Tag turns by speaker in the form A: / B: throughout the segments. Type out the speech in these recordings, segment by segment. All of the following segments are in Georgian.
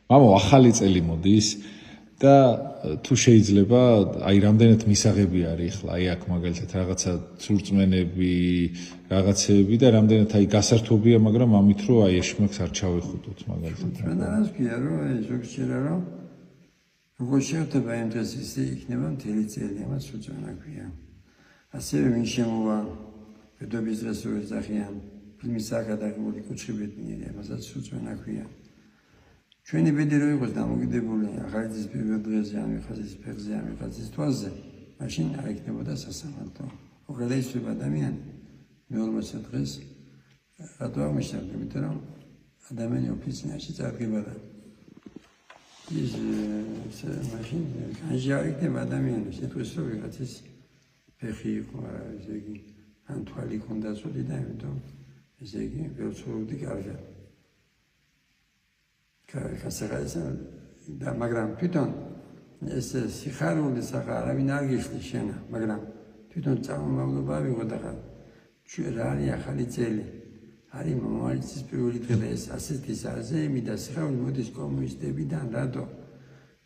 A: მამო ახალი წელი მოდის და თუ შეიძლება აი რამდენად მისაღები არის ახლა აი აქ მაგალითად რაღაცა ცურწმენები რაღაცეები და რამდენად აი გასართობია მაგრამ ამით რომ აი ეშმაკს არ ჩავეხუტოთ მაგალითად
B: ჩვენაც კი არა აი ზოგჯერ არა როგორ შეიძლება იმ დროს ისე იქნება მთელი წელი ამას უწევნა ქვია ასევე ვინ შემოვა ბედობის დღეს რო ეძახიან ფილმის საკადაგებული კუჩხიბედნიერი ამასაც უწევნა ქვია ჩვენი ბედი რო იყოს დამოკიდებული ახალი წლის პირველ დღეზე ან ხაზის ფეხზე ან ხაზის თვალზე მაშინ არ იქნებოდა სასამართლო უღელესება ადამიანი მეორმოცე დღეს რატო აღმოჩნდა იმიტომ რომ ადამიანი ოფიცინაში წარგება და ის მაშინ განჯა იქნება ადამიანის ეთქვის რომ ვიღაცის ფეხი იყო ესე იგი ან თვალი ქონდა სული და იმიტომ ესე იგი ვეცხოვდი კარგად და მაგრამ თვითონ ეს სიხარული სახა არავინ არ გიხდი შენა მაგრამ თვითონ წარმომავლობა ვიღო და ჩვენ რა არის ახალი წელი არის მომავალის პირველი დღე და ეს ასეთის აზეიმი და სიხარული მოდის კომუნისტებიდან რატო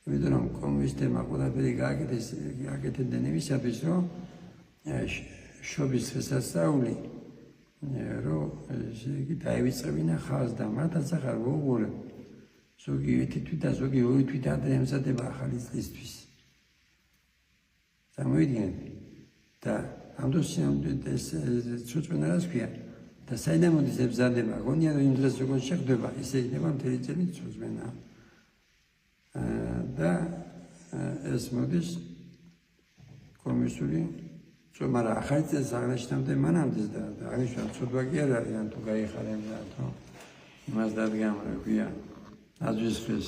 B: იმიტომ რომ კომუნისტებმა ყველაფერი გააკეთებდნენ იმისათვის რომ შობის შესასწავლი რომ ესე იგი დაივიწყებინა ხალხს და მათაც ახლა ვუღურებ ზოგიერთი თვით და ზოგი ორი თვით ადრე ემზადება ახალი წლისთვის. Წარმოიდგინეთ და ამ დროს ეს ცუწმენას ქვია და საიდან მოდის ემზადება გონია რომ იმ დღეს როგორ შეხვდება ისე იქნება მთელი წელი ცუწმენა და ეს მოდის კომისიური მაგრამ ახალი წელს აღნიშნავდნენ მანამდე და აღნიშნავ ცოდვა კი არ არის ან თუ გაიხარემ და თუ იმას დადგამ რა ქვია აზვისთვის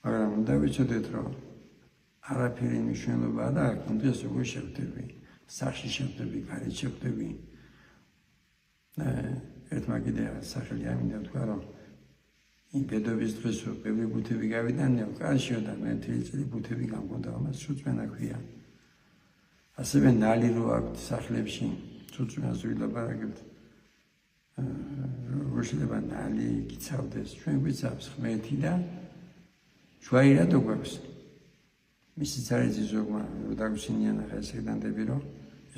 B: მაგრამ უნდა ვიცოდეთ რომ არაფერი მნიშვნელობა და კონდეს როგორ შევხვდები სახში შევხვდები გარეთ შევხვდები ერთმა კიდე სახელი ამინდა თქვა რომ იმ ბედობის დღეს რო ბევრი ბუთები გავიდანეო კარშიო და მე მთელი წელი ბუთები გამქონდა ამას ცუწმენა ქვია ასევე ნალი რო აქვს სახლებში ცუწმენას ვილაპარაკებთ როგორ შეიძლება ნალი გიცავდეს ჩვენ გვიცავს ღმერთი და ჩვენი რატო გვაქვს მისი цаრიძე ზოგმა რო დაგვსინიან ახლა ესედანდები რომ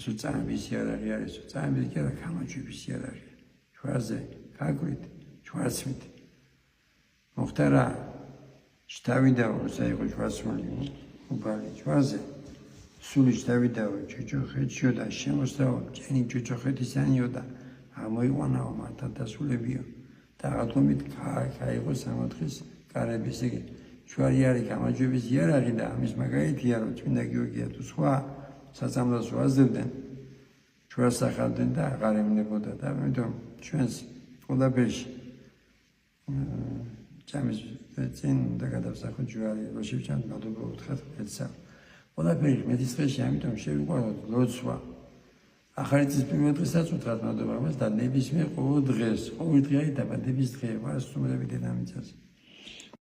B: ესო წამების იარაღი არის წამების კი არა გამარჯვების იარაღი ჩვაზე გაგვით ჩვაცმით მოხდა რა შტავიდაო საერთო ჩვასმულიუბალი ჩვაზე სული შტავიდაო ჩუჩოხეთშიო და შემოსდაო ჭენი ჩუჩოხეთისანიო და ამოიყვანაო მართა დასულებიო და რატომით გაიყო სამოთხის კარების იგი ჩვარი არის გამარჯვების იარაღი და ამის მაგალითია რომ წმინდა გიორგია თუ სხვა საწამლოს ვაზრდნენ ჩვენს ახალდნენ და აღარ ემნებოდა და ამიტომ ჩვენს ყველაფერში ჯამის წინ და გადავსახოთ ჯვარი როშევჭან მადლობა უთხრათ ეცა ყველაფერი მედის დღეში ამიტომ შევიყვანოთ ლოცვა ახალი წლის პირველ დღესაც უთხრათ მადლობა მას და ნებისმიერ ყოველ დღეს ყოველ დღე არის დაბადების დღე ვარ სტუმრები დედამიწაზე